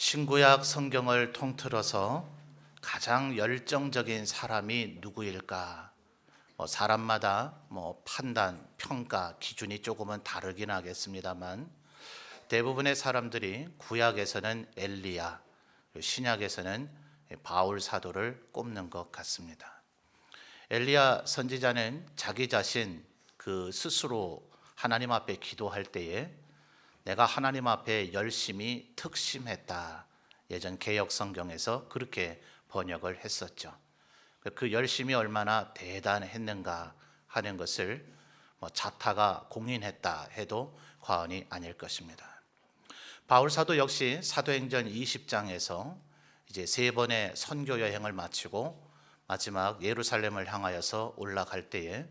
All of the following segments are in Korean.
신구약 성경을 통틀어서 가장 열정적인 사람이 누구일까? 사람마다 판단, 평가, 기준이 조금은 다르긴 하겠습니다만 대부분의 사람들이 구약에서는 엘리야, 신약에서는 바울 사도를 꼽는 것 같습니다. 엘리야 선지자는 자기 자신 스스로 하나님 앞에 기도할 때에 내가 하나님 앞에 열심히 특심했다. 예전 개역 성경에서 그렇게 번역을 했었죠. 그 열심이 얼마나 대단했는가 하는 것을 자타가 공인했다 해도 과언이 아닐 것입니다. 바울 사도 역시 사도행전 20장에서 이제 3번의 선교 여행을 마치고 마지막 예루살렘을 향하여서 올라갈 때에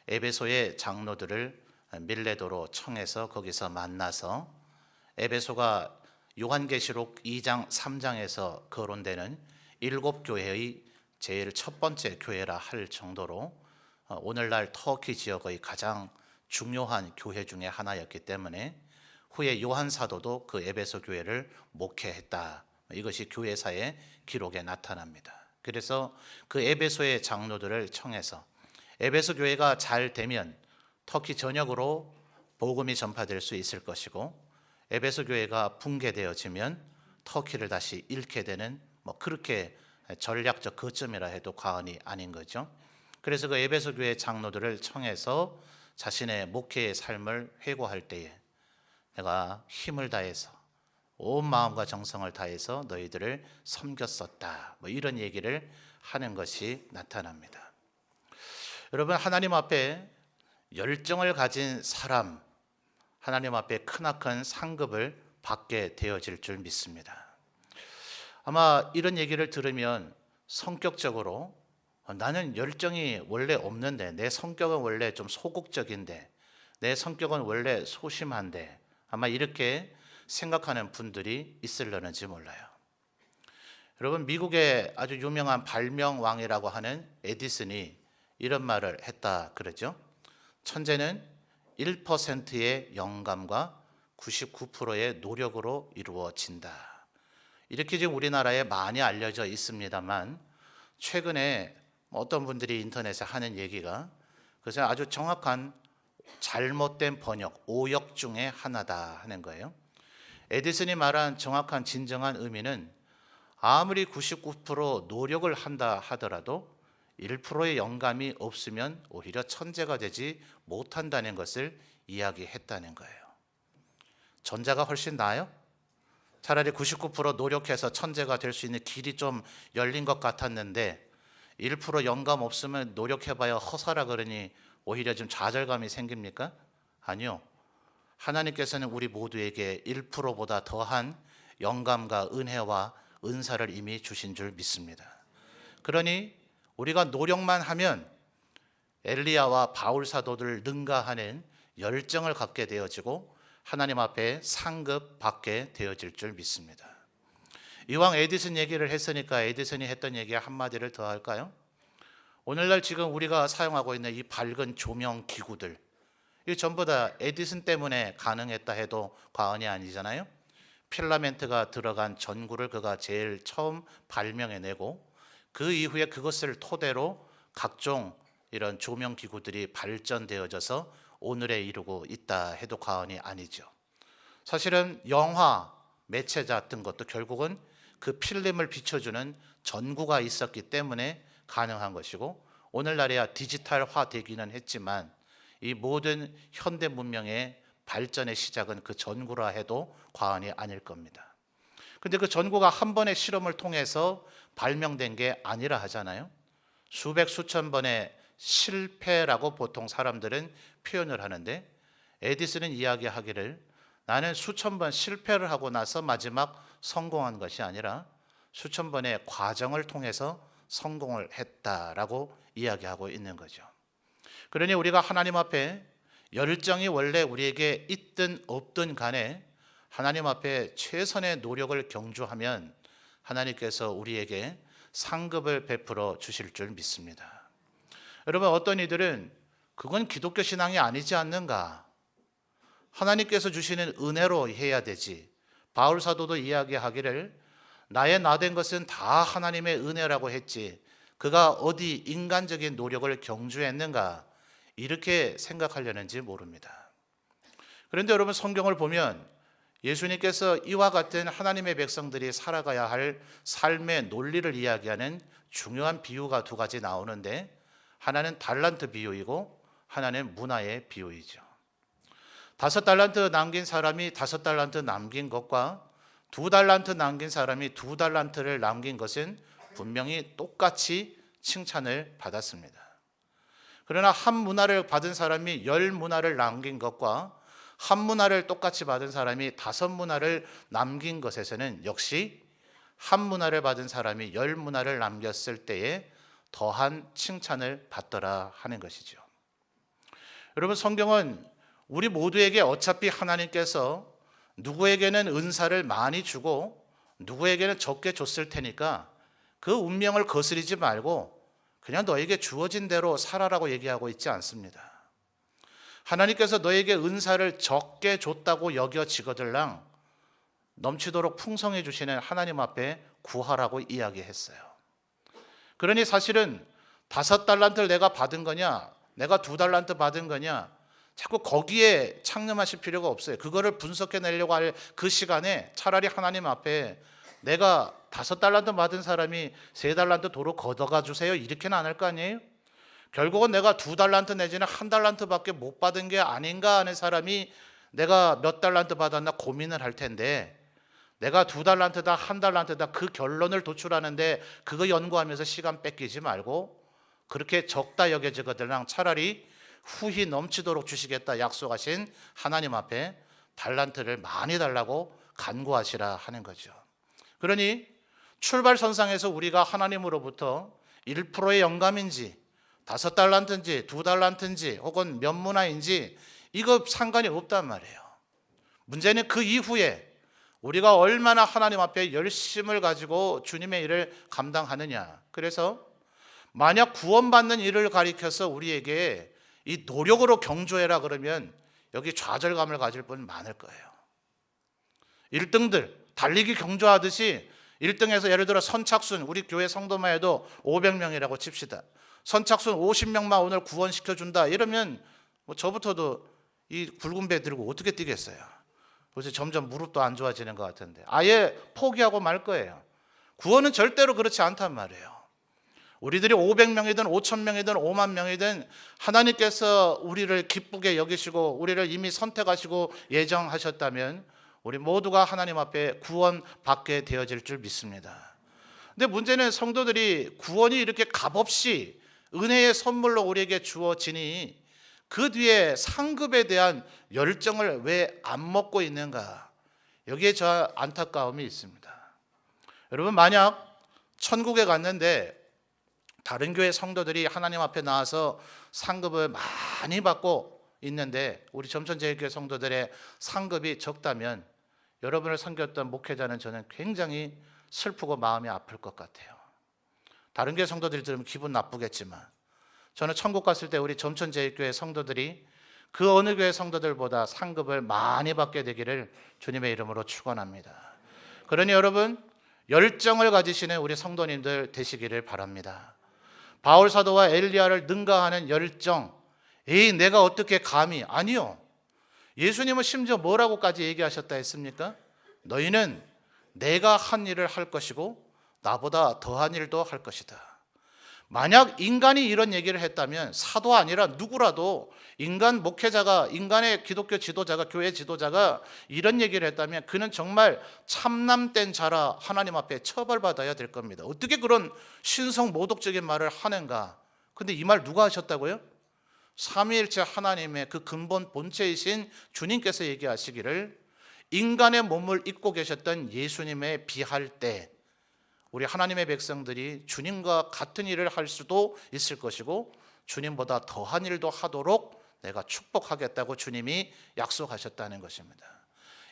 에베소의 장로들을 밀레도로 청해서 거기서 만나서 에베소가 요한계시록 2장 3장에서 거론되는 7교회의 제일 첫 번째 교회라 할 정도로 오늘날 터키 지역의 가장 중요한 교회 중에 하나였기 때문에 후에 요한 사도도 그 에베소 교회를 목회했다. 이것이 교회사의 기록에 나타납니다. 그래서 그 에베소의 장로들을 청해서 에베소 교회가 잘 되면 터키 전역으로 복음이 전파될 수 있을 것이고 에베소 교회가 붕괴되어지면 터키를 다시 잃게 되는 그렇게 전략적 거점이라 해도 과언이 아닌 거죠. 그래서 그 에베소 교회 장로들을 청해서 자신의 목회의 삶을 회고할 때에 내가 힘을 다해서 온 마음과 정성을 다해서 너희들을 섬겼었다. 이런 얘기를 하는 것이 나타납니다. 여러분, 하나님 앞에 열정을 가진 사람, 하나님 앞에 크나큰 상급을 받게 되어질 줄 믿습니다. 아마 이런 얘기를 들으면 성격적으로 나는 열정이 원래 없는데, 내 성격은 원래 좀 소극적인데, 내 성격은 원래 소심한데, 아마 이렇게 생각하는 분들이 있으려는지 몰라요. 여러분, 미국의 아주 유명한 발명왕이라고 하는 에디슨이 이런 말을 했다 그러죠. 천재는 1%의 영감과 99%의 노력으로 이루어진다. 이렇게 지금 우리나라에 많이 알려져 있습니다만 최근에 어떤 분들이 인터넷에 하는 얘기가 그래서 아주 정확한 잘못된 번역, 오역 중에 하나다 하는 거예요. 에디슨이 말한 정확한 진정한 의미는 아무리 99% 노력을 한다 하더라도 1%의 영감이 없으면 오히려 천재가 되지 못한다는 것을 이야기했다는 거예요. 전자가 훨씬 나아요? 차라리 99% 노력해서 천재가 될 수 있는 길이 좀 열린 것 같았는데 1% 영감 없으면 노력해봐야 허사라 그러니 오히려 좀 좌절감이 생깁니까? 아니요. 하나님께서는 우리 모두에게 1%보다 더한 영감과 은혜와 은사를 이미 주신 줄 믿습니다. 그러니 우리가 노력만 하면 엘리야와 바울 사도들을 능가하는 열정을 갖게 되어지고 하나님 앞에 상급 받게 되어질 줄 믿습니다. 이왕 에디슨 얘기를 했으니까 에디슨이 했던 얘기 한마디를 더 할까요? 오늘날 지금 우리가 사용하고 있는 이 밝은 조명 기구들, 이 전부 다 에디슨 때문에 가능했다 해도 과언이 아니잖아요. 필라멘트가 들어간 전구를 그가 제일 처음 발명해내고 그 이후에 그것을 토대로 각종 이런 조명 기구들이 발전되어져서 오늘에 이르고 있다 해도 과언이 아니죠. 사실은 영화, 매체자 같은 것도 결국은 그 필름을 비춰주는 전구가 있었기 때문에 가능한 것이고 오늘날에야 디지털화 되기는 했지만 이 모든 현대 문명의 발전의 시작은 그 전구라 해도 과언이 아닐 겁니다. 근데 그 전구가 한 번의 실험을 통해서 발명된 게 아니라 하잖아요. 수백 수천 번의 실패라고 보통 사람들은 표현을 하는데 에디슨은 이야기하기를 나는 수천 번 실패를 하고 나서 마지막 성공한 것이 아니라 수천 번의 과정을 통해서 성공을 했다라고 이야기하고 있는 거죠. 그러니 우리가 하나님 앞에 열정이 원래 우리에게 있든 없든 간에 하나님 앞에 최선의 노력을 경주하면 하나님께서 우리에게 상급을 베풀어 주실 줄 믿습니다. 여러분, 어떤 이들은 그건 기독교 신앙이 아니지 않는가? 하나님께서 주시는 은혜로 해야 되지 바울 사도도 이야기하기를 나의 나된 것은 다 하나님의 은혜라고 했지 그가 어디 인간적인 노력을 경주했는가 이렇게 생각하려는지 모릅니다. 그런데 여러분 성경을 보면 예수님께서 이와 같은 하나님의 백성들이 살아가야 할 삶의 논리를 이야기하는 중요한 비유가 두 가지 나오는데 하나는 달란트 비유이고 하나는 문화의 비유이죠. 5달란트 남긴 사람이 5달란트 남긴 것과 2달란트 남긴 사람이 2달란트를 남긴 것은 분명히 똑같이 칭찬을 받았습니다. 그러나 한 문화를 받은 사람이 10문화를 남긴 것과 한 문화를 똑같이 받은 사람이 5문화를 남긴 것에서는 역시 한 문화를 받은 사람이 10문화를 남겼을 때에 더한 칭찬을 받더라 하는 것이죠. 여러분 성경은 우리 모두에게 어차피 하나님께서 누구에게는 은사를 많이 주고 누구에게는 적게 줬을 테니까 그 운명을 거스리지 말고 그냥 너에게 주어진 대로 살아라고 얘기하고 있지 않습니다. 하나님께서 너에게 은사를 적게 줬다고 여겨지거들랑 넘치도록 풍성해 주시는 하나님 앞에 구하라고 이야기했어요. 그러니 사실은 5달란트를 내가 받은 거냐 내가 2달란트 받은 거냐 자꾸 거기에 창념하실 필요가 없어요. 그거를 분석해내려고 할 그 시간에 차라리 하나님 앞에 내가 5달란트 받은 사람이 3달란트 도로 걷어가 주세요 이렇게는 안 할 거 아니에요? 결국은 내가 2달란트 내지는 1달란트밖에 못 받은 게 아닌가 하는 사람이 내가 몇 달란트 받았나 고민을 할 텐데 내가 2달란트다 1달란트다 그 결론을 도출하는데 그거 연구하면서 시간 뺏기지 말고 그렇게 적다 여겨지거들랑 차라리 후히 넘치도록 주시겠다 약속하신 하나님 앞에 달란트를 많이 달라고 간구하시라 하는 거죠. 그러니 출발선상에서 우리가 하나님으로부터 1%의 영감인지 5달란트인지 2달란트인지 혹은 몇 문화인지 이거 상관이 없단 말이에요. 문제는 그 이후에 우리가 얼마나 하나님 앞에 열심을 가지고 주님의 일을 감당하느냐. 그래서 만약 구원받는 일을 가리켜서 우리에게 이 노력으로 경주해라 그러면 여기 좌절감을 가질 분 많을 거예요. 1등들 달리기 경주하듯이 1등에서 예를 들어 선착순 우리 교회 성도만 해도 500명이라고 칩시다. 선착순 50명만 오늘 구원시켜준다 이러면 뭐 저부터도 이 굵은 배 들고 어떻게 뛰겠어요. 그래서 점점 무릎도 안 좋아지는 것 같은데 아예 포기하고 말 거예요. 구원은 절대로 그렇지 않단 말이에요. 우리들이 500명이든 5,000명이든 5만 명이든 하나님께서 우리를 기쁘게 여기시고 우리를 이미 선택하시고 예정하셨다면 우리 모두가 하나님 앞에 구원받게 되어질 줄 믿습니다. 근데 문제는 성도들이 구원이 이렇게 값없이 은혜의 선물로 우리에게 주어지니 그 뒤에 상급에 대한 열정을 왜 안 먹고 있는가? 여기에 저 안타까움이 있습니다. 여러분 만약 천국에 갔는데 다른 교회 성도들이 하나님 앞에 나와서 상급을 많이 받고 있는데 우리 점천제일교회 성도들의 상급이 적다면 여러분을 섬겼던 목회자는 저는 굉장히 슬프고 마음이 아플 것 같아요. 다른 교회 성도들이 들으면 기분 나쁘겠지만 저는 천국 갔을 때 우리 점천제일교회 성도들이 그 어느 교회 성도들보다 상급을 많이 받게 되기를 주님의 이름으로 축원합니다. 그러니 여러분 열정을 가지시는 우리 성도님들 되시기를 바랍니다. 바울 사도와 엘리야를 능가하는 열정, 내가 어떻게 감히? 아니요. 예수님은 심지어 뭐라고까지 얘기하셨다 했습니까? 너희는 내가 한 일을 할 것이고 나보다 더한 일도 할 것이다. 만약 인간이 이런 얘기를 했다면 사도 아니라 누구라도 인간 목회자가 인간의 기독교 지도자가 교회 지도자가 이런 얘기를 했다면 그는 정말 참남된 자라 하나님 앞에 처벌받아야 될 겁니다. 어떻게 그런 신성 모독적인 말을 하는가? 근데 이 말 누가 하셨다고요? 삼위일체 하나님의 그 근본 본체이신 주님께서 얘기하시기를 인간의 몸을 입고 계셨던 예수님에 비할 때 우리 하나님의 백성들이 주님과 같은 일을 할 수도 있을 것이고 주님보다 더한 일도 하도록 내가 축복하겠다고 주님이 약속하셨다는 것입니다.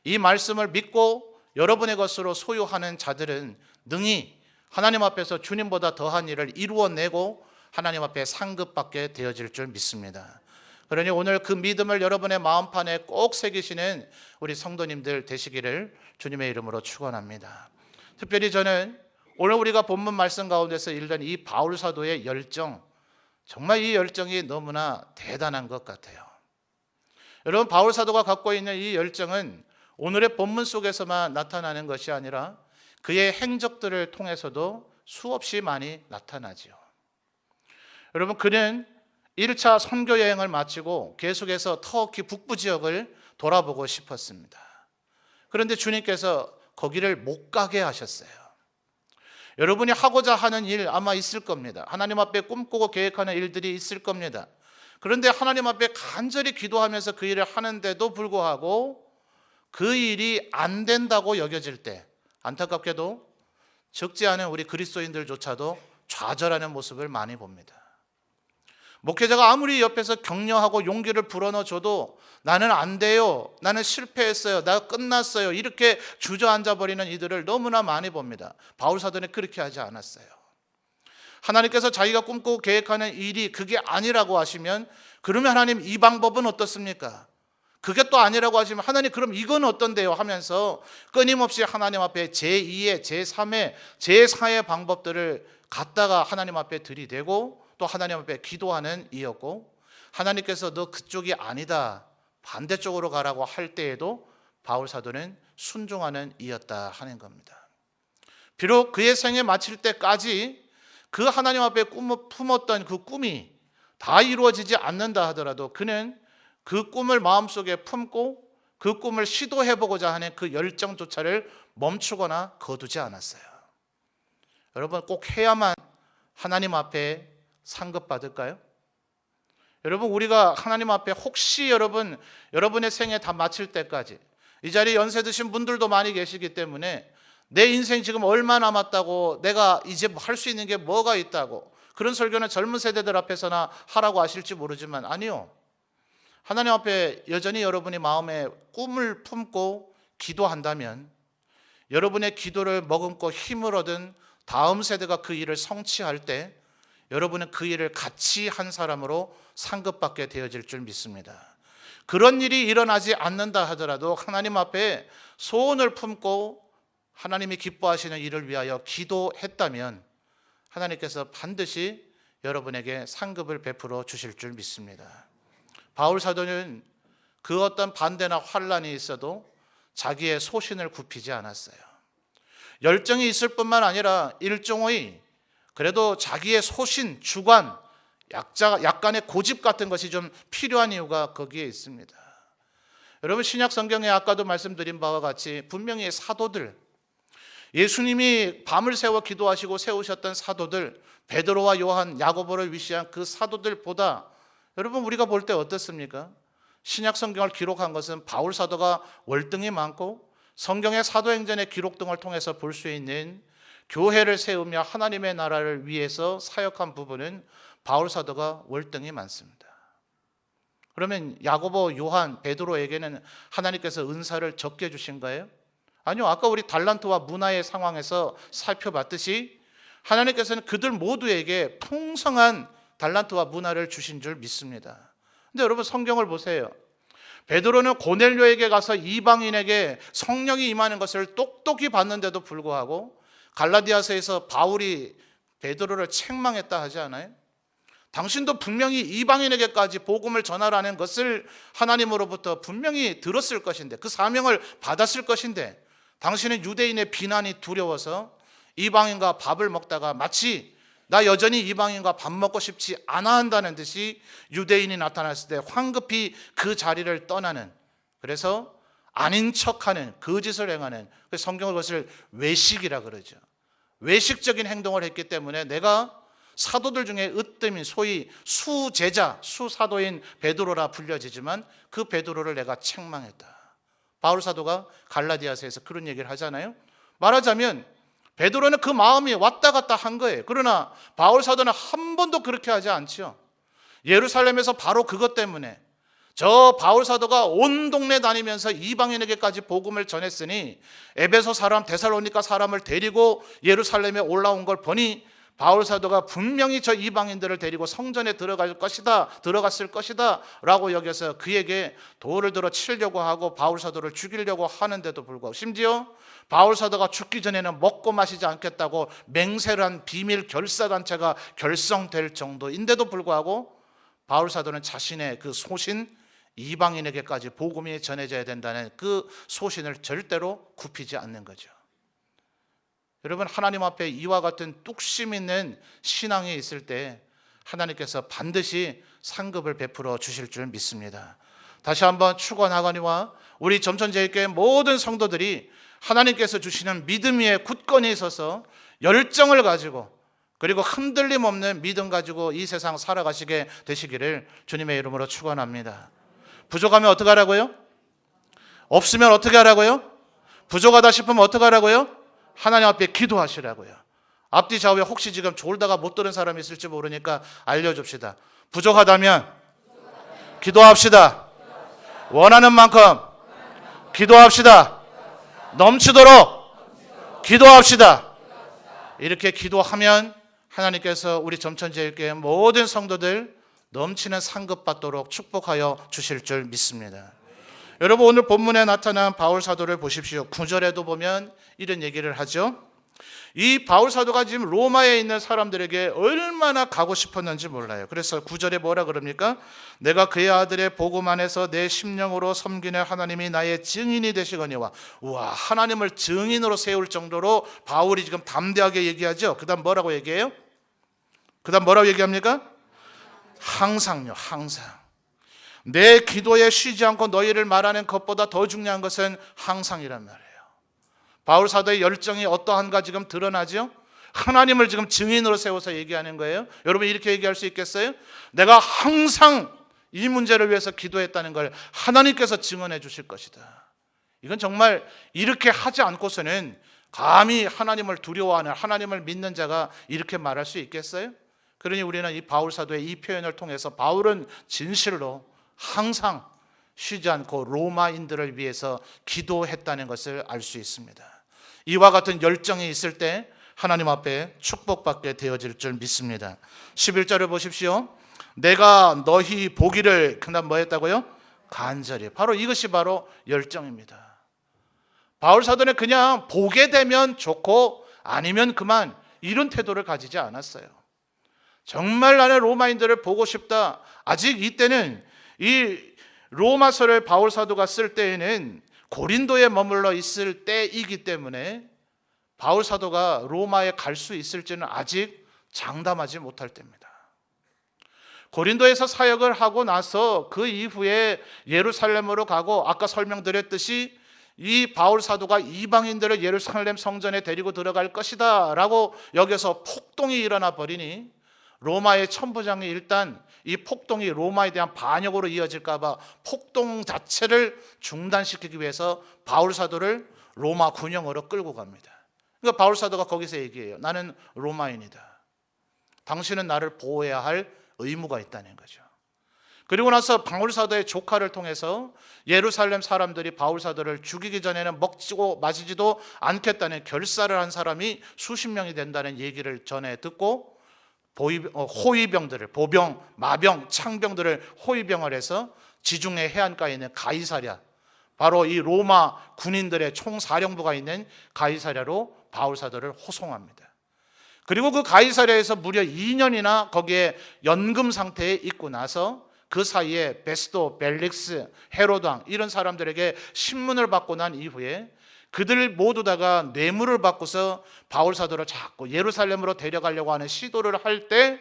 이 말씀을 믿고 여러분의 것으로 소유하는 자들은 능히 하나님 앞에서 주님보다 더한 일을 이루어내고 하나님 앞에 상급받게 되어질 줄 믿습니다. 그러니 오늘 그 믿음을 여러분의 마음판에 꼭 새기시는 우리 성도님들 되시기를 주님의 이름으로 축원합니다. 특별히 저는 오늘 우리가 본문 말씀 가운데서 읽는 이 바울 사도의 열정, 정말 이 열정이 너무나 대단한 것 같아요. 여러분, 바울 사도가 갖고 있는 이 열정은 오늘의 본문 속에서만 나타나는 것이 아니라 그의 행적들을 통해서도 수없이 많이 나타나지요. 여러분, 그는 1차 선교 여행을 마치고 계속해서 터키 북부 지역을 돌아보고 싶었습니다. 그런데 주님께서 거기를 못 가게 하셨어요. 여러분이 하고자 하는 일 아마 있을 겁니다. 하나님 앞에 꿈꾸고 계획하는 일들이 있을 겁니다. 그런데 하나님 앞에 간절히 기도하면서 그 일을 하는데도 불구하고 그 일이 안 된다고 여겨질 때 안타깝게도 적지 않은 우리 그리스도인들조차도 좌절하는 모습을 많이 봅니다. 목회자가 아무리 옆에서 격려하고 용기를 불어넣어줘도 나는 안 돼요, 나는 실패했어요, 나 끝났어요, 이렇게 주저앉아 버리는 이들을 너무나 많이 봅니다. 바울 사도는 그렇게 하지 않았어요. 하나님께서 자기가 꿈꾸고 계획하는 일이 그게 아니라고 하시면 그러면 하나님 이 방법은 어떻습니까? 그게 또 아니라고 하시면 하나님 그럼 이건 어떤데요? 하면서 끊임없이 하나님 앞에 제2의, 제3의, 제4의 방법들을 갖다가 하나님 앞에 들이대고 또 하나님 앞에 기도하는 이였고, 하나님께서 너 그쪽이 아니다, 반대쪽으로 가라고 할 때에도 바울 사도는 순종하는 이였다 하는 겁니다. 비록 그의 생에 마칠 때까지 그 하나님 앞에 품었던 그 꿈이 다 이루어지지 않는다 하더라도 그는 그 꿈을 마음속에 품고 그 꿈을 시도해보고자 하는 그 열정조차를 멈추거나 거두지 않았어요. 여러분, 꼭 해야만 하나님 앞에 상급받을까요? 여러분, 우리가 하나님 앞에 혹시 여러분의 생애 다 마칠 때까지, 이 자리에 연세 드신 분들도 많이 계시기 때문에 내 인생 지금 얼마 남았다고, 내가 이제 할 수 있는 게 뭐가 있다고 그런 설교는 젊은 세대들 앞에서나 하라고 하실지 모르지만 아니요, 하나님 앞에 여전히 여러분이 마음에 꿈을 품고 기도한다면 여러분의 기도를 머금고 힘을 얻은 다음 세대가 그 일을 성취할 때 여러분은 그 일을 같이 한 사람으로 상급받게 되어질 줄 믿습니다. 그런 일이 일어나지 않는다 하더라도 하나님 앞에 소원을 품고 하나님이 기뻐하시는 일을 위하여 기도했다면 하나님께서 반드시 여러분에게 상급을 베풀어 주실 줄 믿습니다. 바울 사도는 그 어떤 반대나 환란이 있어도 자기의 소신을 굽히지 않았어요. 열정이 있을 뿐만 아니라 일종의 그래도 자기의 소신, 주관, 약간의 고집 같은 것이 좀 필요한 이유가 거기에 있습니다. 여러분, 신약 성경에 아까도 말씀드린 바와 같이 분명히 사도들, 예수님이 밤을 새워 기도하시고 세우셨던 사도들, 베드로와 요한, 야고보를 위시한 그 사도들보다 여러분 우리가 볼 때 어떻습니까? 신약 성경을 기록한 것은 바울 사도가 월등히 많고 성경의 사도행전의 기록 등을 통해서 볼 수 있는 교회를 세우며 하나님의 나라를 위해서 사역한 부분은 바울 사도가 월등히 많습니다. 그러면 야고보, 요한, 베드로에게는 하나님께서 은사를 적게 주신 거예요? 아니요, 아까 우리 달란트와 문화의 상황에서 살펴봤듯이 하나님께서는 그들 모두에게 풍성한 달란트와 문화를 주신 줄 믿습니다. 근데 여러분, 성경을 보세요. 베드로는 고넬료에게 가서 이방인에게 성령이 임하는 것을 똑똑히 봤는데도 불구하고 갈라디아서에서 바울이 베드로를 책망했다 하지 않아요? 당신도 분명히 이방인에게까지 복음을 전하라는 것을 하나님으로부터 분명히 들었을 것인데, 그 사명을 받았을 것인데 당신은 유대인의 비난이 두려워서 이방인과 밥을 먹다가 마치 나 여전히 이방인과 밥 먹고 싶지 않아 한다는 듯이 유대인이 나타났을 때 황급히 그 자리를 떠나는, 그래서 아닌 척하는, 거짓을 행하는, 성경은 그것을 외식이라 그러죠. 외식적인 행동을 했기 때문에 내가 사도들 중에 으뜸인 소위 수제자, 수사도인 베드로라 불려지지만 그 베드로를 내가 책망했다. 바울 사도가 갈라디아서에서 그런 얘기를 하잖아요. 말하자면 베드로는 그 마음이 왔다 갔다 한 거예요. 그러나 바울 사도는 한 번도 그렇게 하지 않죠. 예루살렘에서 바로 그것 때문에 저 바울 사도가 온 동네 다니면서 이방인에게까지 복음을 전했으니 에베소 사람, 데살로니가 사람을 데리고 예루살렘에 올라온 걸 보니 바울 사도가 분명히 저 이방인들을 데리고 성전에 들어갔을 것이다 라고 여겨서 그에게 돌을 들어 치려고 하고 바울 사도를 죽이려고 하는데도 불구하고, 심지어 바울 사도가 죽기 전에는 먹고 마시지 않겠다고 맹세를 한 비밀 결사단체가 결성될 정도인데도 불구하고 바울 사도는 자신의 그 소신, 이방인에게까지 복음이 전해져야 된다는 그 소신을 절대로 굽히지 않는 거죠. 여러분, 하나님 앞에 이와 같은 뚝심 있는 신앙이 있을 때 하나님께서 반드시 상급을 베풀어 주실 줄 믿습니다. 다시 한번 축원하거니와 우리 점천제일교회 모든 성도들이 하나님께서 주시는 믿음 위에 굳건히 서서 열정을 가지고, 그리고 흔들림 없는 믿음 가지고 이 세상 살아가시게 되시기를 주님의 이름으로 축원합니다. 부족하면 어떻게 하라고요? 없으면 어떻게 하라고요? 부족하다 싶으면 어떻게 하라고요? 하나님 앞에 기도하시라고요. 앞뒤 좌우에 혹시 지금 졸다가 못 들은 사람이 있을지 모르니까 알려줍시다. 부족하다면 기도합시다. 원하는 만큼 기도합시다. 넘치도록 기도합시다. 이렇게 기도하면 하나님께서 우리 점천제일교회 모든 성도들 넘치는 상급 받도록 축복하여 주실 줄 믿습니다. 여러분, 오늘 본문에 나타난 바울 사도를 보십시오. 9절에도 보면 이런 얘기를 하죠. 이 바울 사도가 지금 로마에 있는 사람들에게 얼마나 가고 싶었는지 몰라요. 그래서 9절에 뭐라 그럽니까? 내가 그의 아들의 복음 안에서 내 심령으로 섬기네 하나님이 나의 증인이 되시거니와. 우와, 하나님을 증인으로 세울 정도로 바울이 지금 담대하게 얘기하죠. 그 다음 뭐라고 얘기해요? 그 다음 뭐라고 얘기합니까? 항상요, 항상. 내 기도에 쉬지 않고 너희를 말하는 것보다 더 중요한 것은 항상이란 말이에요. 바울 사도의 열정이 어떠한가 지금 드러나죠? 하나님을 지금 증인으로 세워서 얘기하는 거예요. 여러분, 이렇게 얘기할 수 있겠어요? 내가 항상 이 문제를 위해서 기도했다는 걸 하나님께서 증언해 주실 것이다. 이건 정말 이렇게 하지 않고서는 감히 하나님을 두려워하는, 하나님을 믿는 자가 이렇게 말할 수 있겠어요? 그러니 우리는 이 바울 사도의 이 표현을 통해서 바울은 진실로 항상 쉬지 않고 로마인들을 위해서 기도했다는 것을 알 수 있습니다. 이와 같은 열정이 있을 때 하나님 앞에 축복받게 되어질 줄 믿습니다. 11절을 보십시오. 내가 너희 보기를, 그다음 뭐 했다고요? 간절히. 바로 이것이 바로 열정입니다. 바울 사도는 그냥 보게 되면 좋고 아니면 그만, 이런 태도를 가지지 않았어요. 정말 나는 로마인들을 보고 싶다. 아직 이때는 이 로마서를 바울 사도가 쓸 때에는 고린도에 머물러 있을 때이기 때문에 바울 사도가 로마에 갈 수 있을지는 아직 장담하지 못할 때입니다. 고린도에서 사역을 하고 나서 그 이후에 예루살렘으로 가고, 아까 설명드렸듯이 이 바울 사도가 이방인들을 예루살렘 성전에 데리고 들어갈 것이다 라고 여기서 폭동이 일어나 버리니 로마의 천부장이 일단 이 폭동이 로마에 대한 반역으로 이어질까 봐 폭동 자체를 중단시키기 위해서 바울 사도를 로마 군영으로 끌고 갑니다. 그러니까 바울 사도가 거기서 얘기해요. 나는 로마인이다. 당신은 나를 보호해야 할 의무가 있다는 거죠. 그리고 나서 바울 사도의 조카를 통해서 예루살렘 사람들이 바울 사도를 죽이기 전에는 먹지고 마시지도 않겠다는 결사를 한 사람이 수십 명이 된다는 얘기를 전해 듣고, 호위병들을, 보병, 마병, 창병들을 호위병을 해서 지중해 해안가에 있는 가이사랴, 바로 이 로마 군인들의 총사령부가 있는 가이사랴로 바울 사도를 호송합니다. 그리고 그 가이사랴에서 무려 2년이나 거기에 연금 상태에 있고 나서 그 사이에 베스도, 벨릭스, 헤로드 왕, 이런 사람들에게 신문을 받고 난 이후에 그들 모두 다가 뇌물을 받고서 바울 사도를 자꾸 예루살렘으로 데려가려고 하는 시도를 할 때,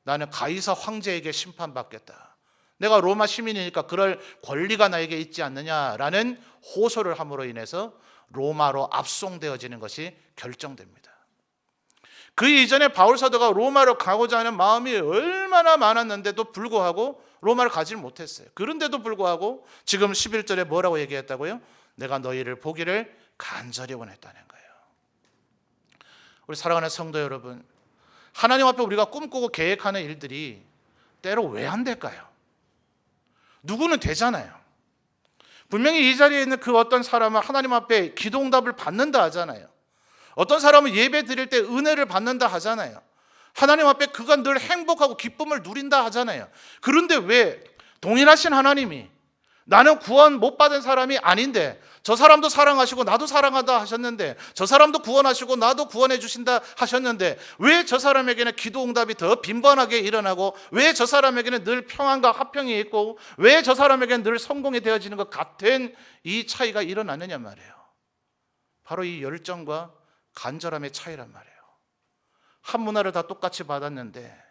나는 가이사 황제에게 심판받겠다. 내가 로마 시민이니까 그럴 권리가 나에게 있지 않느냐라는 호소를 함으로 인해서 로마로 압송되어지는 것이 결정됩니다. 그 이전에 바울 사도가 로마로 가고자 하는 마음이 얼마나 많았는데도 불구하고 로마를 가지 못했어요. 그런데도 불구하고 지금 11절에 뭐라고 얘기했다고요? 내가 너희를 보기를 간절히 원했다는 거예요. 우리 사랑하는 성도 여러분, 하나님 앞에 우리가 꿈꾸고 계획하는 일들이 때로 왜 안 될까요? 누구는 되잖아요. 분명히 이 자리에 있는 그 어떤 사람은 하나님 앞에 기도응답을 받는다 하잖아요. 어떤 사람은 예배 드릴 때 은혜를 받는다 하잖아요. 하나님 앞에 그가 늘 행복하고 기쁨을 누린다 하잖아요. 그런데 왜 동일하신 하나님이 나는 구원 못 받은 사람이 아닌데 저 사람도 사랑하시고 나도 사랑한다 하셨는데 저 사람도 구원하시고 나도 구원해 주신다 하셨는데 왜 저 사람에게는 기도 응답이 더 빈번하게 일어나고 왜 저 사람에게는 늘 평안과 화평이 있고 왜 저 사람에게는 늘 성공이 되어지는 것 같은 이 차이가 일어나느냐 말이에요. 바로 이 열정과 간절함의 차이란 말이에요. 한 문화를 다 똑같이 받았는데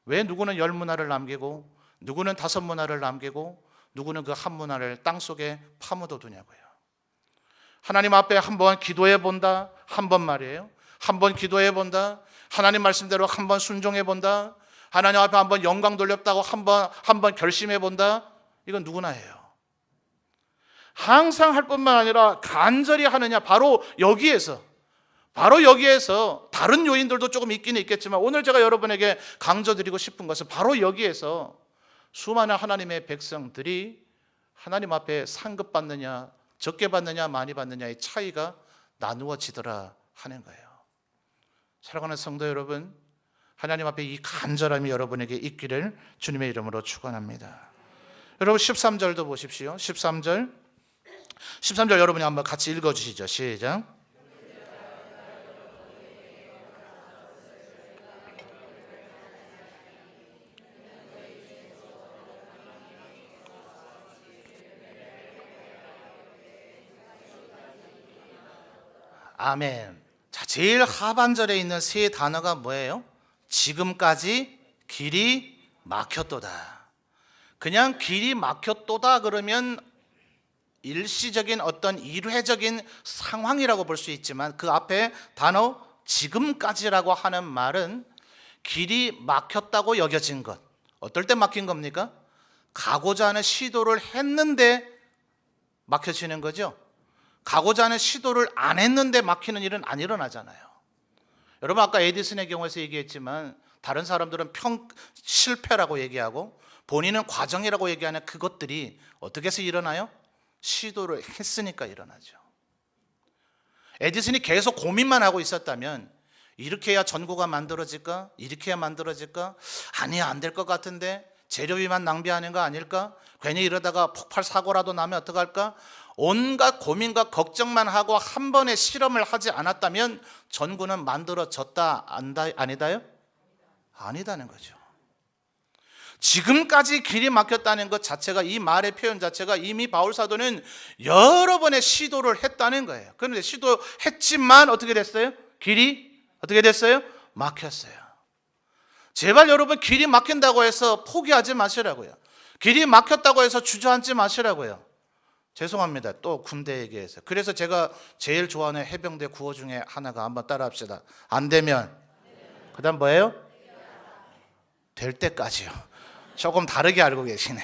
왜 누구는 10문화를 남기고 누구는 5문화를 남기고 누구는 그 한 문화를 땅속에 파묻어 두냐고요. 하나님 앞에 한번 기도해 본다. 한 번 말이에요. 한번 기도해 본다. 하나님 말씀대로 한번 순종해 본다. 하나님 앞에 한번 영광 돌렸다고 한번 결심해 본다. 이건 누구나 해요. 항상 할 뿐만 아니라 간절히 하느냐. 바로 여기에서 다른 요인들도 조금 있기는 있겠지만 오늘 제가 여러분에게 강조드리고 싶은 것은 바로 여기에서 수많은 하나님의 백성들이 하나님 앞에 상급받느냐 적게 받느냐 많이 받느냐의 차이가 나누어지더라 하는 거예요. 사랑하는 성도 여러분, 하나님 앞에 이 간절함이 여러분에게 있기를 주님의 이름으로 축원합니다. 여러분 13절도 보십시오. 13절 여러분이 한번 같이 읽어주시죠. 시작. 아멘. 자, 제일 하반절에 있는 세 단어가 뭐예요? 지금까지 길이 막혔도다. 그냥 길이 막혔도다 그러면 일시적인 어떤 일회적인 상황이라고 볼 수 있지만 그 앞에 단어 지금까지라고 하는 말은 길이 막혔다고 여겨진 것. 어떨 때 막힌 겁니까? 가고자 하는 시도를 했는데 막혀지는 거죠. 가고자 하는 시도를 안 했는데 막히는 일은 안 일어나잖아요. 여러분 아까 에디슨의 경우에서 얘기했지만 다른 사람들은 실패라고 얘기하고 본인은 과정이라고 얘기하는 그것들이 어떻게 해서 일어나요? 시도를 했으니까 일어나죠. 에디슨이 계속 고민만 하고 있었다면 이렇게 해야 전구가 만들어질까? 이렇게 해야 만들어질까? 아니야, 안 될 것 같은데 재료비만 낭비하는 거 아닐까? 괜히 이러다가 폭발 사고라도 나면 어떡할까? 온갖 고민과 걱정만 하고 한 번의 실험을 하지 않았다면 전구는 만들어졌다 아니다요? 아니다는 거죠. 지금까지 길이 막혔다는 것 자체가 이 말의 표현 자체가 이미 바울 사도는 여러 번의 시도를 했다는 거예요. 그런데 시도했지만 어떻게 됐어요? 길이 어떻게 됐어요? 막혔어요. 제발 여러분 길이 막힌다고 해서 포기하지 마시라고요. 길이 막혔다고 해서 주저앉지 마시라고요. 죄송합니다. 또 군대 얘기해서. 그래서 제가 제일 좋아하는 해병대 구호 중에 하나가 한번 따라 합시다. 안 되면 그 다음 뭐예요? 될 때까지요. 조금 다르게 알고 계시네.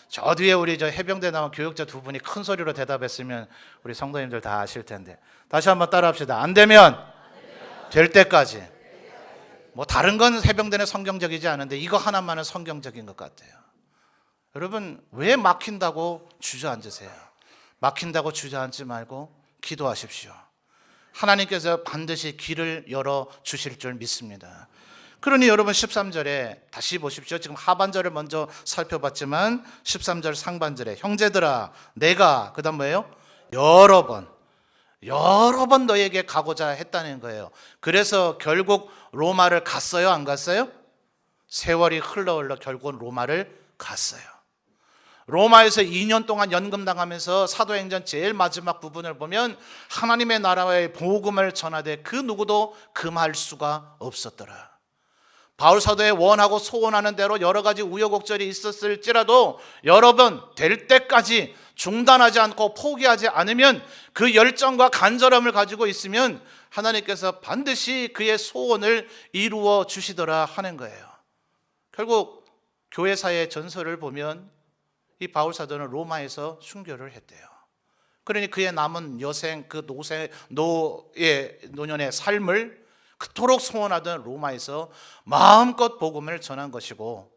저 뒤에 우리 저 해병대 나온 교육자 두 분이 큰 소리로 대답했으면 우리 성도님들 다 아실 텐데. 다시 한번 따라 합시다. 안 되면 될 때까지. 뭐 다른 건 해병대는 성경적이지 않은데 이거 하나만은 성경적인 것 같아요. 여러분 왜 막힌다고 주저앉으세요? 막힌다고 주저앉지 말고 기도하십시오. 하나님께서 반드시 길을 열어주실 줄 믿습니다. 그러니 여러분 13절에 다시 보십시오. 지금 하반절을 먼저 살펴봤지만 13절 상반절에 형제들아 내가 그 다음 뭐예요? 여러 번 너에게 가고자 했다는 거예요. 그래서 결국 로마를 갔어요? 안 갔어요? 세월이 흘러 결국은 로마를 갔어요. 로마에서 2년 동안 연금당하면서 사도행전 제일 마지막 부분을 보면 하나님의 나라의 복음을 전하되 그 누구도 금할 수가 없었더라. 바울 사도의 원하고 소원하는 대로 여러 가지 우여곡절이 있었을지라도 여러 번 될 때까지 중단하지 않고 포기하지 않으면 그 열정과 간절함을 가지고 있으면 하나님께서 반드시 그의 소원을 이루어 주시더라 하는 거예요. 결국 교회사의 전설을 보면 이 바울 사도는 로마에서 순교를 했대요. 그러니 그의 남은 여생 그 노년의 삶을 그토록 소원하던 로마에서 마음껏 복음을 전한 것이고,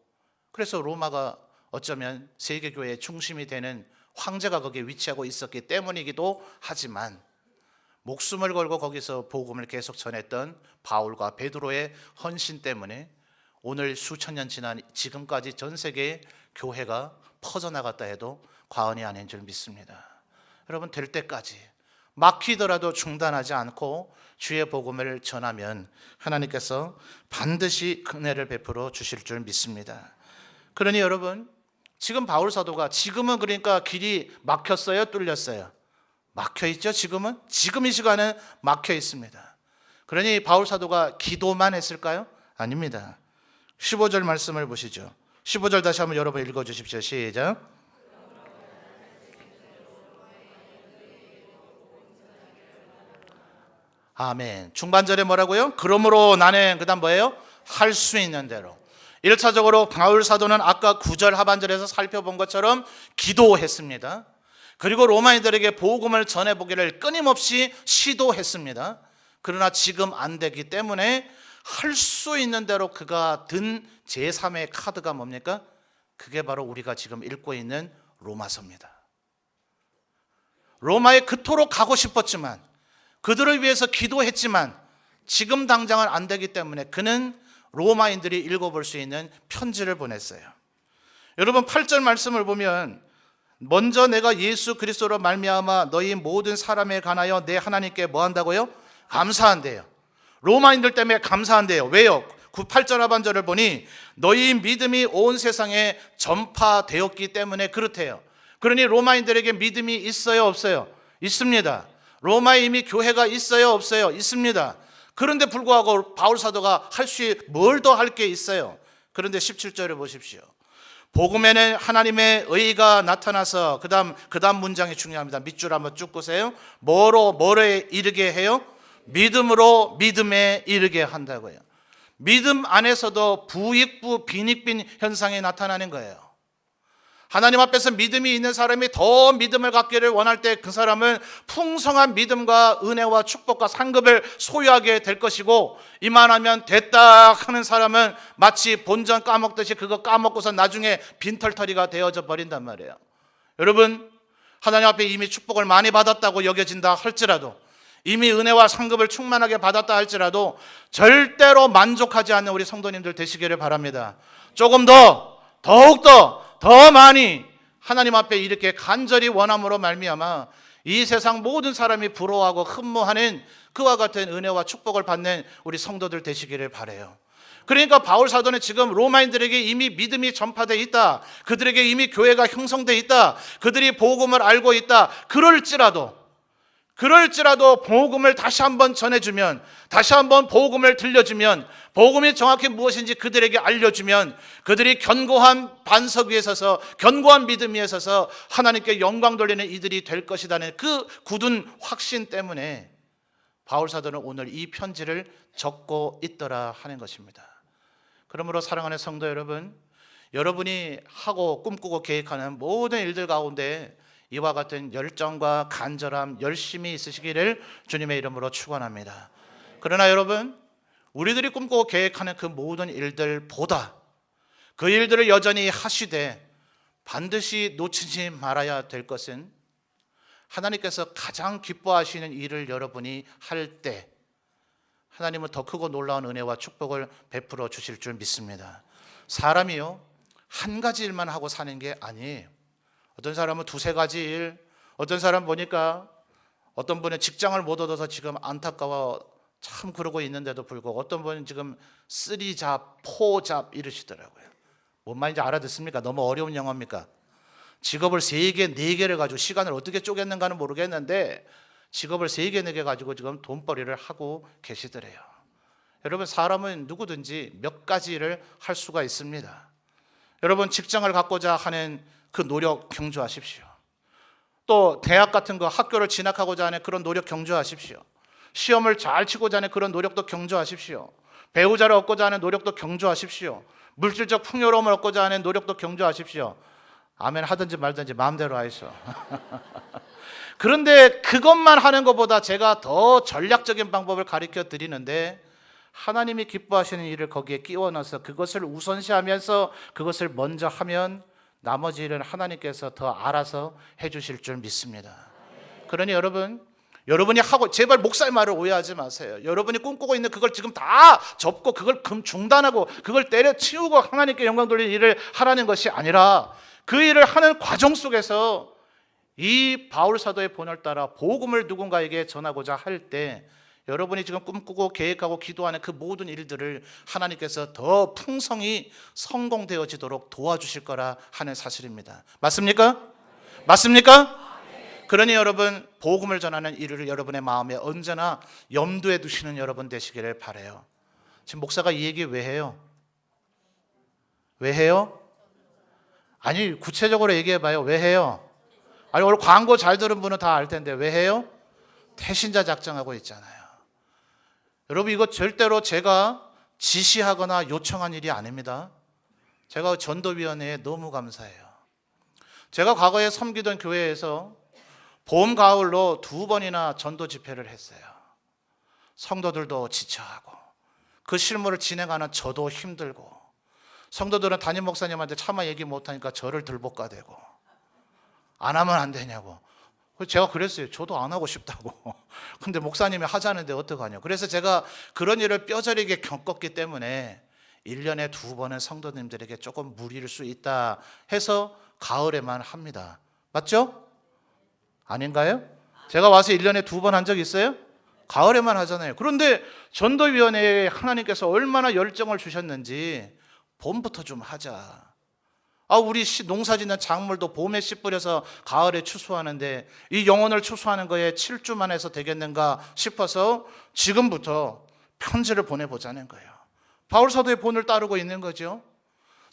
그래서 로마가 어쩌면 세계교회의 중심이 되는 황제가 거기에 위치하고 있었기 때문이기도 하지만 목숨을 걸고 거기서 복음을 계속 전했던 바울과 베드로의 헌신 때문에 오늘 수천 년 지난 지금까지 전 세계에 교회가 퍼져나갔다 해도 과언이 아닌 줄 믿습니다. 여러분, 될 때까지 막히더라도 중단하지 않고 주의 복음을 전하면 하나님께서 반드시 은혜를 베풀어 주실 줄 믿습니다. 그러니 여러분, 지금 바울 사도가 지금은 그러니까 길이 막혔어요, 뚫렸어요? 막혀 있죠. 지금은 지금 이 시간은 막혀 있습니다. 그러니 바울 사도가 기도만 했을까요? 아닙니다. 15절 말씀을 보시죠. 15절 다시 한번 여러분 읽어 주십시오. 시작. 아멘. 중반절에 뭐라고요? 그러므로 나는 그다음 뭐예요? 할 수 있는 대로. 1차적으로 바울 사도는 아까 9절 하반절에서 살펴본 것처럼 기도했습니다. 그리고 로마인들에게 복음을 전해보기를 끊임없이 시도했습니다. 그러나 지금 안 되기 때문에 할 수 있는 대로 그가 든 제3의 카드가 뭡니까? 그게 바로 우리가 지금 읽고 있는 로마서입니다. 로마에 그토록 가고 싶었지만, 그들을 위해서 기도했지만 지금 당장은 안 되기 때문에 그는 로마인들이 읽어볼 수 있는 편지를 보냈어요. 여러분, 8절 말씀을 보면 먼저 내가 예수 그리스도로 말미암아 너희 모든 사람에 관하여 내 하나님께 뭐 한다고요? 감사한대요. 로마인들 때문에 감사한대요. 왜요? 8절 하반절을 보니 너희 믿음이 온 세상에 전파되었기 때문에 그렇대요. 그러니 로마인들에게 믿음이 있어요, 없어요? 있습니다. 로마에 이미 교회가 있어요, 없어요? 있습니다. 그런데 불구하고 바울 사도가 할 수 뭘 더 할 게 있어요? 그런데 17절을 보십시오. 복음에는 하나님의 의가 나타나서 그다음 문장이 중요합니다. 밑줄 한번 쭉 보세요. 뭐로에 이르게 해요? 믿음으로 믿음에 이르게 한다고요. 믿음 안에서도 부익부 빈익빈 현상이 나타나는 거예요. 하나님 앞에서 믿음이 있는 사람이 더 믿음을 갖기를 원할 때 그 사람은 풍성한 믿음과 은혜와 축복과 상급을 소유하게 될 것이고, 이만하면 됐다 하는 사람은 마치 본전 까먹듯이 그거 까먹고서 나중에 빈털터리가 되어져 버린단 말이에요. 여러분, 하나님 앞에 이미 축복을 많이 받았다고 여겨진다 할지라도, 이미 은혜와 상급을 충만하게 받았다 할지라도 절대로 만족하지 않는 우리 성도님들 되시기를 바랍니다. 조금 더, 더욱더 더 많이 하나님 앞에 이렇게 간절히 원함으로 말미암아 이 세상 모든 사람이 부러워하고 흠모하는 그와 같은 은혜와 축복을 받는 우리 성도들 되시기를 바라요. 그러니까 바울 사도는 지금 로마인들에게 이미 믿음이 전파되어 있다, 그들에게 이미 교회가 형성되어 있다, 그들이 복음을 알고 있다. 그럴지라도 복음을 다시 한번 전해주면, 다시 한번 복음을 들려주면, 복음이 정확히 무엇인지 그들에게 알려주면 그들이 견고한 반석 위에 서서, 견고한 믿음 위에 서서 하나님께 영광 돌리는 이들이 될 것이라는 그 굳은 확신 때문에 바울 사도는 오늘 이 편지를 적고 있더라 하는 것입니다. 그러므로 사랑하는 성도 여러분, 여러분이 하고 꿈꾸고 계획하는 모든 일들 가운데 이와 같은 열정과 간절함, 열심이 있으시기를 주님의 이름으로 축원합니다. 그러나 여러분, 우리들이 꿈꾸고 계획하는 그 모든 일들보다 그 일들을 여전히 하시되 반드시 놓치지 말아야 될 것은 하나님께서 가장 기뻐하시는 일을 여러분이 할 때 하나님은 더 크고 놀라운 은혜와 축복을 베풀어 주실 줄 믿습니다. 사람이요, 한 가지 일만 하고 사는 게 아니에요. 어떤 사람은 두세 가지 일, 어떤 사람 보니까 어떤 분은 직장을 못 얻어서 지금 안타까워 참 그러고 있는데도 불구하고 어떤 분은 지금 3잡, 4잡 이러시더라고요. 뭔 말인지 알아듣습니까? 너무 어려운 영어입니까? 직업을 3개, 4개를 가지고 시간을 어떻게 쪼갰는가는 모르겠는데 직업을 3개, 4개 가지고 지금 돈벌이를 하고 계시더래요. 여러분, 사람은 누구든지 몇 가지 일을 할 수가 있습니다. 여러분, 직장을 갖고자 하는 그 노력 경주하십시오. 또 대학 같은 거 학교를 진학하고자 하는 그런 노력 경주하십시오. 시험을 잘 치고자 하는 그런 노력도 경주하십시오. 배우자를 얻고자 하는 노력도 경주하십시오. 물질적 풍요로움을 얻고자 하는 노력도 경주하십시오. 아멘 하든지 말든지 마음대로 하이소. 그런데 그것만 하는 것보다 제가 더 전략적인 방법을 가르쳐 드리는데, 하나님이 기뻐하시는 일을 거기에 끼워 넣어서 그것을 우선시하면서 그것을 먼저 하면 나머지 일은 하나님께서 더 알아서 해주실 줄 믿습니다. 그러니 여러분, 여러분이 하고, 제발 목사의 말을 오해하지 마세요. 여러분이 꿈꾸고 있는 그걸 지금 다 접고 그걸 중단하고 그걸 때려치우고 하나님께 영광 돌리는 일을 하라는 것이 아니라 그 일을 하는 과정 속에서 이 바울 사도의 본을 따라 복음을 누군가에게 전하고자 할 때 여러분이 지금 꿈꾸고 계획하고 기도하는 그 모든 일들을 하나님께서 더 풍성히 성공되어지도록 도와주실 거라 하는 사실입니다. 맞습니까? 맞습니까? 그러니 여러분, 복음을 전하는 일을 여러분의 마음에 언제나 염두에 두시는 여러분 되시기를 바라요. 지금 목사가 이 얘기 왜 해요? 왜 해요? 아니, 구체적으로 얘기해 봐요. 왜 해요? 아니, 오늘 광고 잘 들은 분은 다 알 텐데 왜 해요? 태신자 작정하고 있잖아요. 여러분, 이거 절대로 제가 지시하거나 요청한 일이 아닙니다. 제가 전도위원회에 너무 감사해요. 제가 과거에 섬기던 교회에서 봄, 가을로 2번이나 전도 집회를 했어요. 성도들도 지쳐하고 그 실무를 진행하는 저도 힘들고, 성도들은 담임 목사님한테 차마 얘기 못하니까 저를 들볶아대고 안 하면 안 되냐고. 제가 그랬어요. 저도 안 하고 싶다고. 근데 목사님이 하자는데 어떡하냐고. 그래서 제가 그런 일을 뼈저리게 겪었기 때문에 1년에 2번은 성도님들에게 조금 무리일 수 있다 해서 가을에만 합니다. 맞죠? 아닌가요? 제가 와서 1년에 2번 한 적 있어요? 가을에만 하잖아요. 그런데 전도위원회에 하나님께서 얼마나 열정을 주셨는지 봄부터 좀 하자. 우리 농사짓는 작물도 봄에 씨 뿌려서 가을에 추수하는데 이 영혼을 추수하는 거에 7주만 해서 되겠는가 싶어서 지금부터 편지를 보내보자는 거예요. 바울 사도의 본을 따르고 있는 거죠.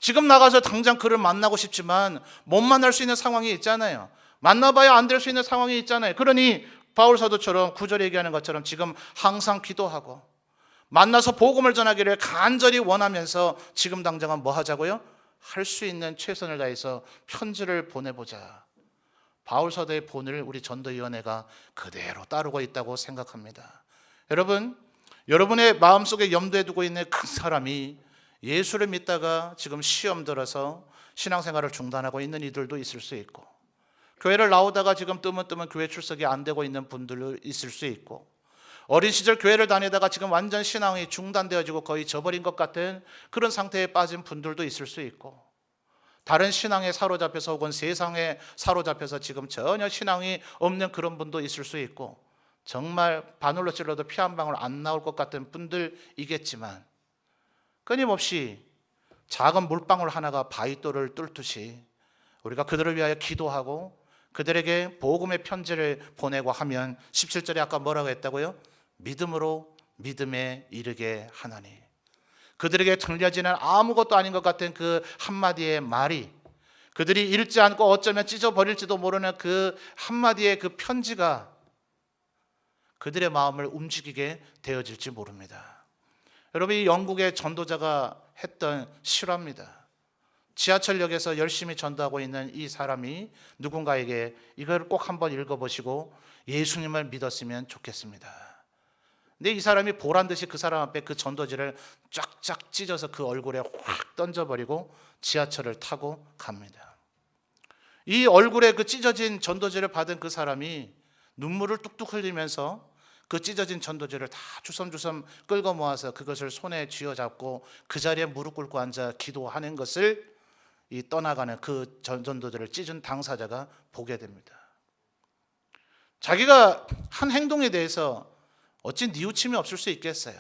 지금 나가서 당장 그를 만나고 싶지만 못 만날 수 있는 상황이 있잖아요. 만나봐야 안 될 수 있는 상황이 있잖아요. 그러니 바울 사도처럼 9절에 얘기하는 것처럼 지금 항상 기도하고 만나서 복음을 전하기를 간절히 원하면서 지금 당장은 뭐 하자고요? 할 수 있는 최선을 다해서 편지를 보내보자. 바울 사도의 본을 우리 전도위원회가 그대로 따르고 있다고 생각합니다. 여러분, 여러분의 마음속에 염두에 두고 있는 그 사람이 예수를 믿다가 지금 시험 들어서 신앙생활을 중단하고 있는 이들도 있을 수 있고, 교회를 나오다가 지금 뜨문뜨문 교회 출석이 안 되고 있는 분들도 있을 수 있고, 어린 시절 교회를 다니다가 지금 완전 신앙이 중단되어지고 거의 져버린 것 같은 그런 상태에 빠진 분들도 있을 수 있고, 다른 신앙에 사로잡혀서 혹은 세상에 사로잡혀서 지금 전혀 신앙이 없는 그런 분도 있을 수 있고, 정말 바늘로 찔러도 피 한 방울 안 나올 것 같은 분들이겠지만 끊임없이 작은 물방울 하나가 바위돌을 뚫듯이 우리가 그들을 위하여 기도하고 그들에게 복음의 편지를 보내고 하면 17절에 아까 뭐라고 했다고요? 믿음으로 믿음에 이르게 하나니. 그들에게 들려지는 아무것도 아닌 것 같은 그 한마디의 말이, 그들이 읽지 않고 어쩌면 찢어버릴지도 모르는 그 한마디의 그 편지가 그들의 마음을 움직이게 되어질지 모릅니다. 여러분, 이 영국의 전도자가 했던 실화입니다. 지하철역에서 열심히 전도하고 있는 이 사람이 누군가에게 이걸 꼭 한번 읽어보시고 예수님을 믿었으면 좋겠습니다. 근데 이 사람이 보란듯이 그 사람 앞에 그 전도지를 쫙쫙 찢어서 그 얼굴에 확 던져버리고 지하철을 타고 갑니다. 이 얼굴에 그 찢어진 전도지를 받은 그 사람이 눈물을 뚝뚝 흘리면서 그 찢어진 전도지를 다 주섬주섬 끌고 모아서 그것을 손에 쥐어잡고 그 자리에 무릎 꿇고 앉아 기도하는 것을 이 떠나가는 그 전도지를 찢은 당사자가 보게 됩니다. 자기가 한 행동에 대해서 어찌 뉘우침이 없을 수 있겠어요?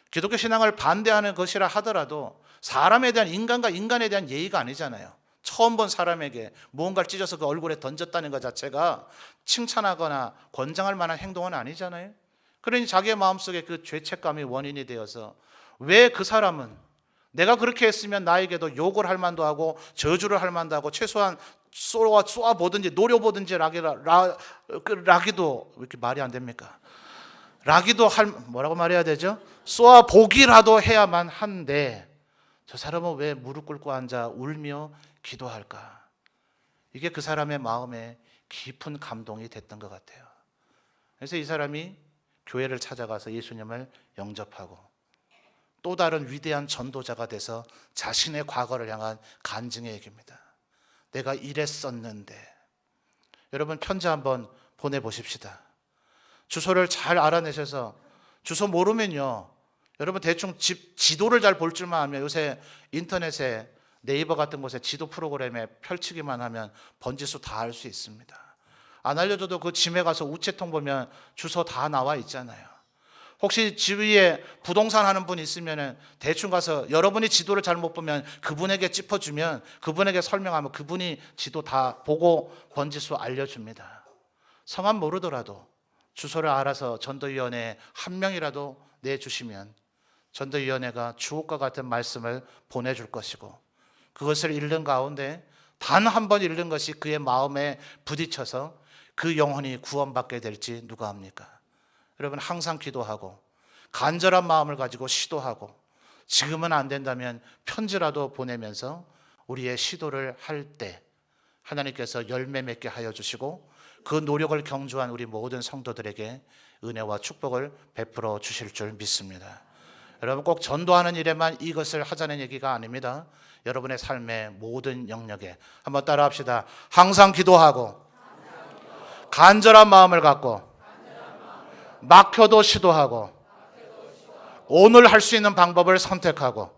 기독교 신앙을 반대하는 것이라 하더라도 사람에 대한, 인간과 인간에 대한 예의가 아니잖아요. 처음 본 사람에게 무언가를 찢어서 그 얼굴에 던졌다는 것 자체가 칭찬하거나 권장할 만한 행동은 아니잖아요. 그러니 자기의 마음속에 그 죄책감이 원인이 되어서 왜 그 사람은 내가 그렇게 했으면 나에게도 욕을 할 만도 하고 저주를 할 만도 하고 최소한 쏘아보든지 노려보든지 라기도, 왜 이렇게 말이 안 됩니까? 라기도 뭐라고 말해야 되죠? 쏘아보기라도 해야만 한데 저 사람은 왜 무릎 꿇고 앉아 울며 기도할까? 이게 그 사람의 마음에 깊은 감동이 됐던 것 같아요. 그래서 이 사람이 교회를 찾아가서 예수님을 영접하고 또 다른 위대한 전도자가 돼서 자신의 과거를 향한 간증의 얘기입니다. 내가 이랬었는데. 여러분, 편지 한번 보내보십시다. 주소를 잘 알아내셔서 주소 모르면요. 여러분 대충 집 지도를 잘 볼 줄만 알면 요새 인터넷에 네이버 같은 곳에 지도 프로그램에 펼치기만 하면 번지수 다 알 수 있습니다. 안 알려줘도 그 짐에 가서 우체통 보면 주소 다 나와 있잖아요. 혹시 주위에 부동산 하는 분 있으면 대충 가서 여러분이 지도를 잘못 보면 그분에게 짚어주면 그분에게 설명하면 그분이 지도 다 보고 번지수 알려줍니다. 성함 모르더라도 주소를 알아서 전도위원회에 한 명이라도 내주시면 전도위원회가 주옥과 같은 말씀을 보내줄 것이고 그것을 읽는 가운데 단 한 번 읽는 것이 그의 마음에 부딪혀서 그 영혼이 구원받게 될지 누가 합니까? 여러분 항상 기도하고 간절한 마음을 가지고 시도하고 지금은 안 된다면 편지라도 보내면서 우리의 시도를 할 때 하나님께서 열매 맺게 하여 주시고 그 노력을 경주한 우리 모든 성도들에게 은혜와 축복을 베풀어 주실 줄 믿습니다. 여러분 꼭 전도하는 일에만 이것을 하자는 얘기가 아닙니다. 여러분의 삶의 모든 영역에 한번 따라 합시다. 항상 기도하고 간절한 마음을 갖고 막혀도 시도하고 오늘 할 수 있는 방법을 선택하고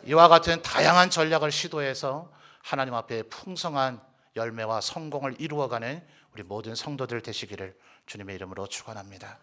이와 같은 다양한 전략을 시도해서 하나님 앞에 풍성한 열매와 성공을 이루어가는 우리 모든 성도들 되시기를 주님의 이름으로 축원합니다.